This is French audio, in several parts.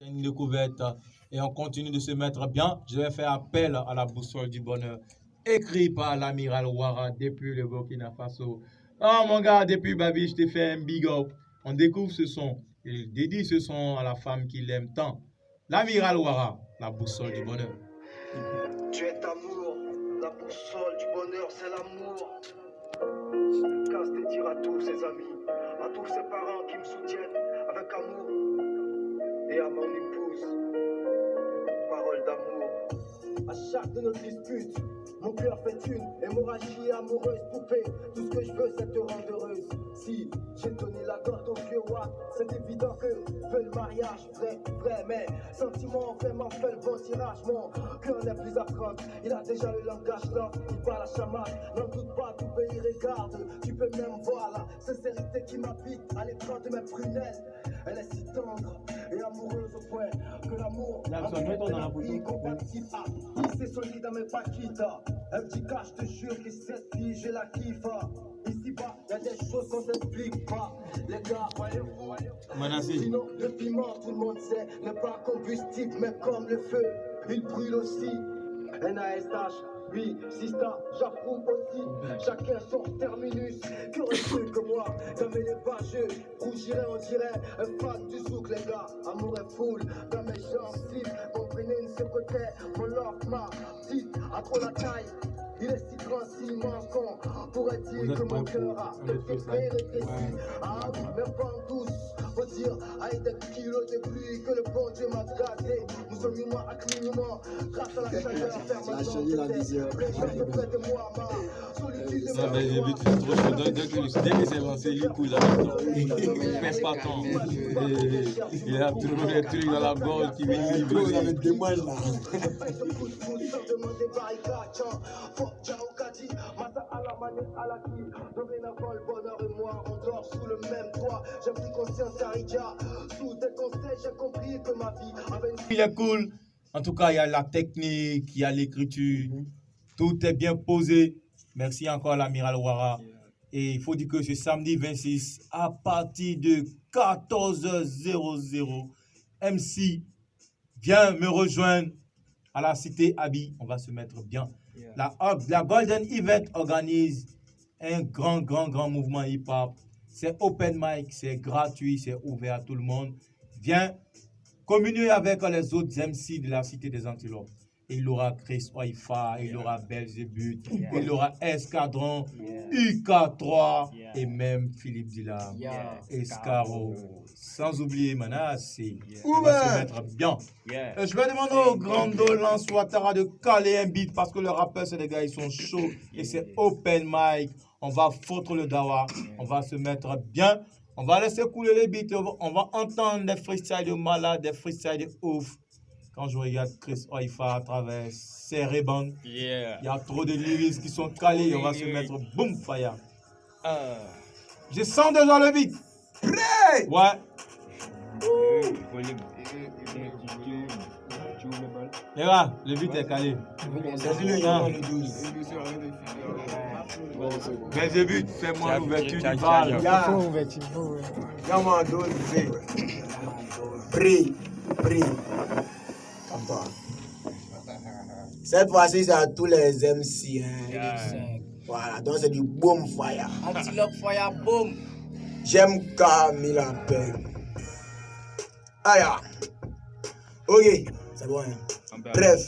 une découverte et on continue de se mettre bien. Je vais faire appel à la boussole du bonheur, écrit par l'amiral Ouattara depuis le Burkina Faso. Ah mon gars, depuis Babi, je t'ai fait un big up. On découvre ce son. Il dédie ce son à la femme qu'il aime tant. L'amiral Ouattara, la boussole du bonheur. Tu es amour, la boussole du bonheur, c'est l'amour. Casse des tirs à tous ses amis, à tous ses parents qui me soutiennent avec amour. Et à mon épouse, parole d'amour. À chaque de nos disputes, mon cœur fait une hémorragie amoureuse poupée. Tout ce que je veux, c'est te rendre heureuse. Si j'ai donné la dot au vieux Watt, c'est évident que veut le mariage vrai, mais sentiment vraiment fait le bon tirage. Mon cœur n'est plus à prendre, il a déjà le langage là, il parle à chamade. N'en doute pas, tout pays regarde. Tu peux même voir la sincérité qui m'habite à l'écran de mes prunelles. Elle est si tendre et amoureuse au point que l'amour est compatible. C'est solide dans mes paquitas. Un petit cas, je te jure que cette fille, je la kiffe. Ici-bas, y'a des choses qu'on s'explique pas. Les gars, voyez-vous. Sinon, le piment, tout le monde sait, n'est pas combustible, mais comme le feu, il brûle aussi. NASH, oui, Sista, j'approuve aussi. Chacun son terminus. Qu'aurait cru que moi, dans mes bâcheux, rougirais, on dirait un fan du souk, les gars. Amour est full dans mes gencives. Comprenez ce côté, mon love, ma petite, a trop la taille. Il est si grand, si immense qu'on pourrait dire que mon cœur a fait rétréci. Ah oui, mais pas en douce. Faut dire, aïe des kilos de pluie que le bon Dieu m'a gâté. Nous sommes humains à clignement, grâce à la chaleur permanente. Réchauffe près de moi, ma solitude. Ça va, j'ai vu, tu es trop chaud. Dès que c'est lancé, il couille là. Il pèse pas tant. Il a toujours des trucs dans la gorge qui viennent vibrer. Il avait des moines là. Dorénavant, le bonheur et moi, on dort sous le même toit. J'ai pris conscience d'Aridia. Sous tes conseils, j'ai compris que ma vie avait une... Il est cool. En tout cas, il y a la technique, il y a l'écriture. Tout est bien posé. Merci encore à l'amiral Ouattara. Et il faut dire que ce samedi 26, à partir de 14h00, MC vient me rejoindre à la cité Abi. On va se mettre bien. La Golden Event organise un grand mouvement hip-hop. C'est open mic, c'est gratuit, c'est ouvert à tout le monde. Viens communier avec les autres MC de la cité des Antilopes. Il aura Chris Oifa, il aura Belzébuth, il aura Escadron, UK3 et même Philippe Dillard, Escaro. Sans oublier Manassi. On va se mettre bien. Je vais demander au Grando Lance Ouattara de caler un beat parce que le rappeur, c'est des gars, ils sont chauds et c'est open mic. On va foutre le dawa, on va se mettre bien. On va laisser couler les beats, on va entendre des freestyles de malade, des freestyles de ouf. Quand je regarde Chris Oifa à travers ses rébans, il y a trop de lyrics qui sont calés, on va se mettre boom fire. Je sens déjà le beat. Prêt? Ouais. Les gars, le beat est calé. Mais le but, fais-moi l'ouverture du bal. Y'a dosé. Prie. Comme cette fois-ci, c'est à tous les MC. Hein. Voilà, donc c'est du boom fire. Antilope fire boom. J'aime Camille la paix. Aïe. Ok, c'est bon. Hein. Bref.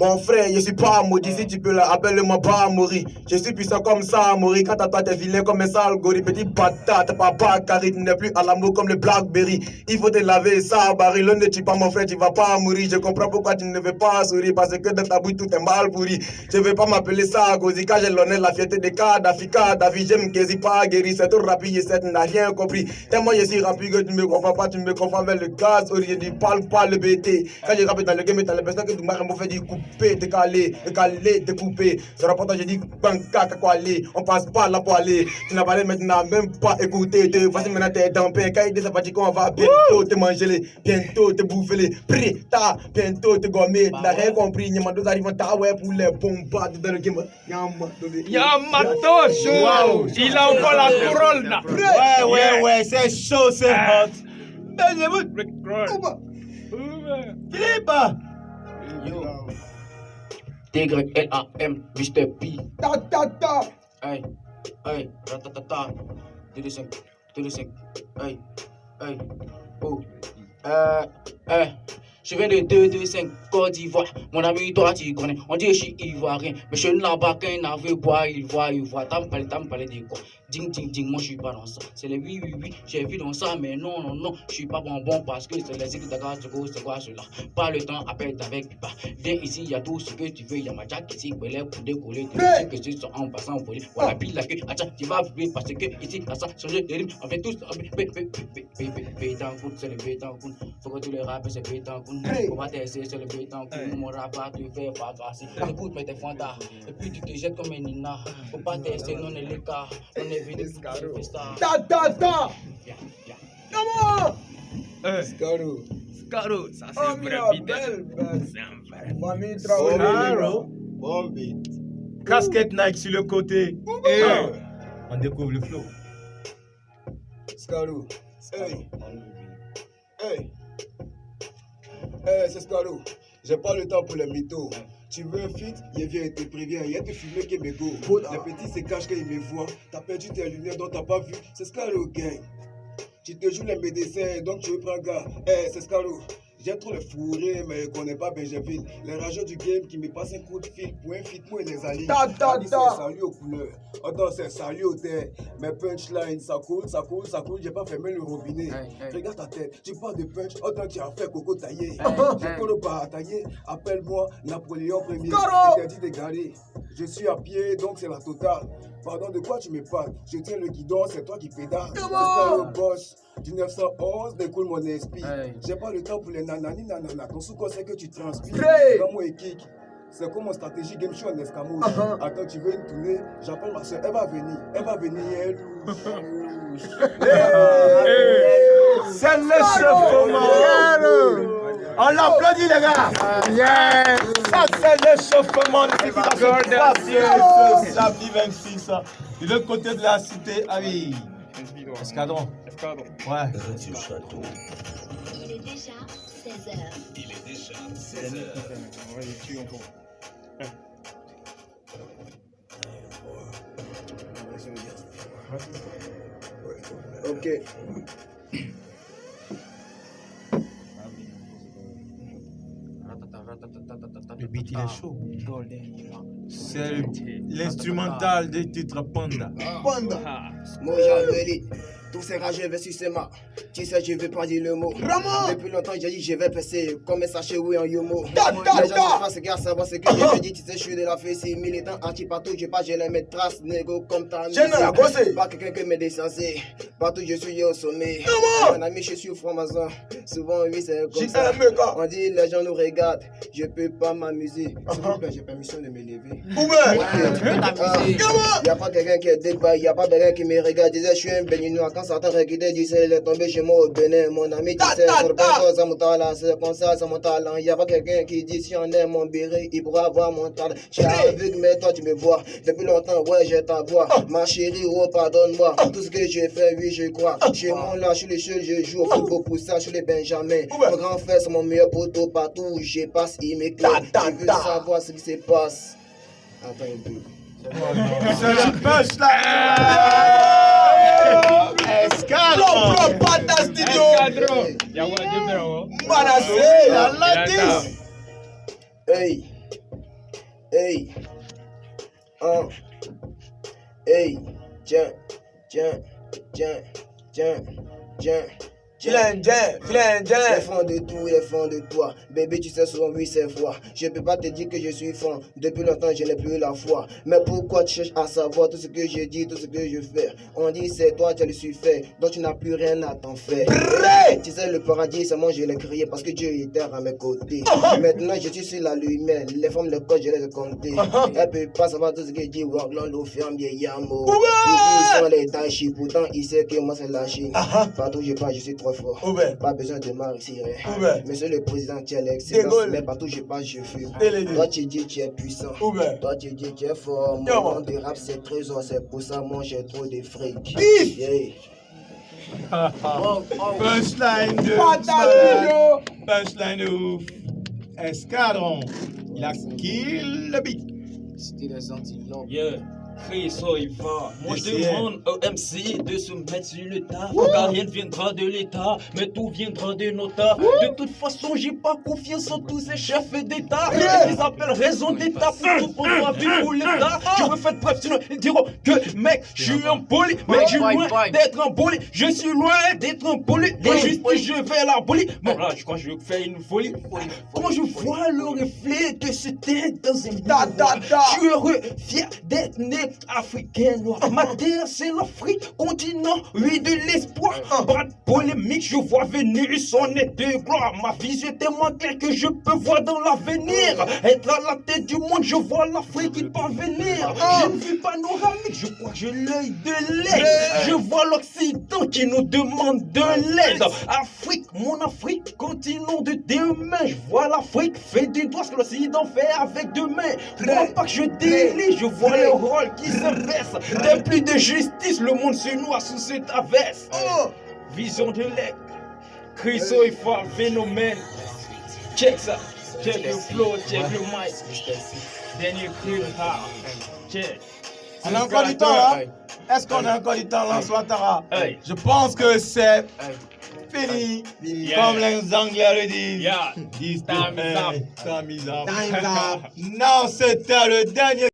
Mon frère, je suis pas maudit, si tu peux appelle-moi pas à mourir. Je suis puissant comme ça à mourir. Quand à toi t'es vilain comme un sale gorille. Petit patate, papa carré, tu n'es plus à l'amour comme le Blackberry. Il faut te laver ça, Barry. L'on ne tue pas mon frère, tu vas pas mourir. Je comprends pourquoi tu ne veux pas sourire. Parce que dans ta bouche tout est mal pourri. Je veux pas m'appeler ça, Gozi. Quand j'ai l'honneur, la fierté des Kadhafi, j'aime Kézi pas guéri. C'est trop rapide, et tu n'as rien compris. Tellement je suis rapide que tu me comprends pas, tu me confonds avec le gaz. Je dis parle pas le BT. Quand je rappe dans le game, t'as l'impression que tu m'as fait du coup. Décalé, découpé. Ce reportage, j'ai dit, banca, aller. On passe pas là pour aller. Tu n'as pas maintenant même pas écouté. Voici maintenant t'es dans le pain. Quand il dit ça fatigue, on va bientôt te manger les, bientôt te bouffer les. Prita, bientôt te gommer. Tu n'as rien compris. Yamado arrive en taoué pour les bombades dans le game. Yamato, chaud. Il a encore la couronne. Ouais, c'est chaud, c'est hot. Belzébuth. Rick Roll. Philippe. Yo. TYLAM, Mr. P. Ta. Hey, hey, ratatata. 2-5, hey, hey, oh. Je viens de 2-5 Côte d'Ivoire. Mon ami, toi, tu connais. On dit que je suis ivoirien. Mais je ne là-bas qu'un navire bois, il voit. T'as me parlé de quoi? Ding, moi, je suis pas dans ça. C'est les oui, j'ai vu dans ça, mais non, je suis pas bonbon parce que c'est les équipes d'accord, c'est quoi cela? Pas le temps, appelle avec Pipa. Viens ici, il y a tout ce que tu veux. Il y a ma jack ici, pour décoller. Tu sais que c'est en passant au voler. Voilà, pile la queue. Attends, tu vas vivre parce que ici, ça changer de rythme. On fait tous, c'est le bétancourt. Faut que tu les rappes, c'est bétancourt. Faut pas t'essayer, c'est le bétancourt. Mon rap va te faire fracasser. Écoute, mais t'es fantas. Et puis tu te jettes comme un nina. Faut pas t'essayer, non, les cas. On est vide, je fais ça. Ta. Viens. Comment? Scaro, ça c'est Oh, un vrai Mila, beat. belle. C'est un vrai. Famille Traoré. Caro. Bon beat. Casquette Nike sur le côté. On découvre le flow. Scaro. Hey, c'est Scaro. J'ai pas le temps pour les mythos. Tu veux un feat, il vient et te prévient. Il y a te filmer qui me go. Les petits se cachent quand ils me voient. T'as perdu tes lunettes donc t'as pas vu. C'est Scaro gang. Tu te joues les médecins donc tu veux prendre gars. C'est Scaro. J'aime trop les fourrés, mais je connais pas Benjaville. Les rageurs du game qui me passent un coup de fil pour un fit, moi et les alliés. C'est salut aux couleurs. Attends, c'est salut aux terres. Mes punchlines, ça coule. J'ai pas fermé le robinet. Regarde ta tête, tu parles de punch. Attends, tu as fait coco taillé. Je connais pas taillé. Appelle-moi Napoléon Ier. Interdit de garer. Je suis à pied, donc c'est la totale. Pardon, de quoi tu me parles? Je tiens le guidon, c'est toi qui pédales. C'est le boss. Du 911 découle mon esprit. J'ai pas le temps pour les nanani nanana. Ton sous-quoi c'est que tu transpires. Dans mon kick. C'est comme mon stratégie game show en escamouche. Attends, tu veux une tournée? J'appelle ma soeur, elle va venir, elle louche. C'est l'échauffement. On l'applaudit, les gars. Ça, c'est l'échauffement de samedi 26. De l'autre côté de la cité, allez. Escadron. Ouais. Il est déjà 16h. On va les tuer encore. Ok. Le beat, il est chaud. C'est l'instrumental des titres Panda. Moi j'avais tous ces rageux versus ces marques. Tu sais, je vais pas dire le mot. Depuis longtemps, j'ai dit je vais passer comme un sachet oui en yomo. Les gens ne pas ce gars savoir ce que j'ai dit. Tu sais, je suis de la fessée, militant anti-partout. Je pas, j'ai les mes traces, négo comme ta musique. Pas quelqu'un que me décensé. Partout, je suis au sommet. Mon ami, je suis au franc-maçon. Souvent, oui, c'est comme ça. On dit, les gens nous regardent. Je peux pas m'amuser. S'il vous plaît, j'ai permission de me lever. Y'a pas quelqu'un qui est débat, y'a pas quelqu'un qui me regarde. Disait, je suis un béninois. Quand Satan regardait, disait, il est tombé chez moi au Bénin. Mon ami, tu sais, c'est mon talent, c'est comme ça, c'est mon talent. Y'a pas quelqu'un qui dit, si on aime mon béret, il pourra avoir mon talent. J'ai aveugle, mais toi, tu me vois. Depuis longtemps, ouais, j'ai ta voix. Ma chérie, oh, pardonne-moi. Tout ce que j'ai fait, oui, je crois. Chez moi, là, je suis le seul, je joue au football pour ça, je suis les Benjamin. Mon grand frère, c'est mon meilleur poteau. Partout où je passe, il m'éclaire. Je veux savoir ce qui se passe. Attends un peu. C'est le punch là. Escadron. Y'a quoi de bien, Hey, hey, tiens. Les fonds de tout, les fonds de toi. Bébé, tu sais souvent, oui, c'est foi. Je peux pas te dire que je suis franc. Depuis longtemps, je n'ai plus la foi. Mais pourquoi tu cherches à savoir tout ce que je dis, tout ce que je fais? On dit, c'est toi, tu le suis fait. Donc, tu n'as plus rien à t'en faire. Tu sais, le paradis, c'est moi, je l'ai créé parce que Dieu était à mes côtés. Maintenant, je suis sur la lumière. Les femmes, le corps, je les ai comptées. Elle peut pas savoir tout ce que je dis. Warglon, l'eau ferme, Yamo. Ils sont les Taïchi. Pourtant, il sait que moi, c'est la Chine. Partout, je passe, je suis trop fort. Pas besoin de m'arrêter. Monsieur le président, tu es l'excellence. Mais partout je passe, je fume. Toi tu dis tu es puissant. Toi tu dis tu es fort. Mon nom de rap c'est trésor. C'est pour ça moi j'ai trop de fric. Punchline de Fantastique. Punchline de ouf. Escadron. Il a kill le beat. C'était des antilopes. Yeah. Friso, il va. Moi je DCL. demande au MC de se mettre sur le tas. Car rien ne viendra de l'État, mais tout viendra de nos tas. De toute façon, j'ai pas confiance en tous ces chefs d'État. Ils appellent raison d'État pour tout pour moi, vie pour l'État. Je refais bref, sinon ils diront que mec, je suis un poli. Mec, je suis loin d'être un poli. Je suis loin d'être un poli. L'injustice, je vais l'abolir. Bon, là, je crois que je vais faire une folie. Quand je vois le reflet de ce tête dans un miroir, je suis heureux, fier d'être né africain noir. Ma terre, c'est l'Afrique, continent, oui, de l'espoir. Pas de polémique, je vois venir son nez de gloire. Ma vision est tellement claire que je peux voir dans l'avenir. Être à la tête du monde, je vois l'Afrique y parvenir. Je ne vis pas panoramique, je crois que j'ai l'œil de l'aide. Je vois l'Occident qui nous demande de l'aide. Afrique, mon Afrique, continent de demain. Je vois l'Afrique fait du doigt ce que l'Occident fait avec deux mains. Crois pas que je délie, je vois le rôle qui s'inverse. Dès plus de justice, le monde se noie sous cette averse. Vision de l'aigle, Chriso et fort phénomène. Check ça, check le flow, check le mic. Daniel Cruz, check. On a encore du temps là? Est-ce qu'on a encore du temps là, Ouattara? Je pense que c'est fini. Comme les Anglais le disent. Yeah. Disent Time is up. Time is up. Time is up. Non, c'était le dernier.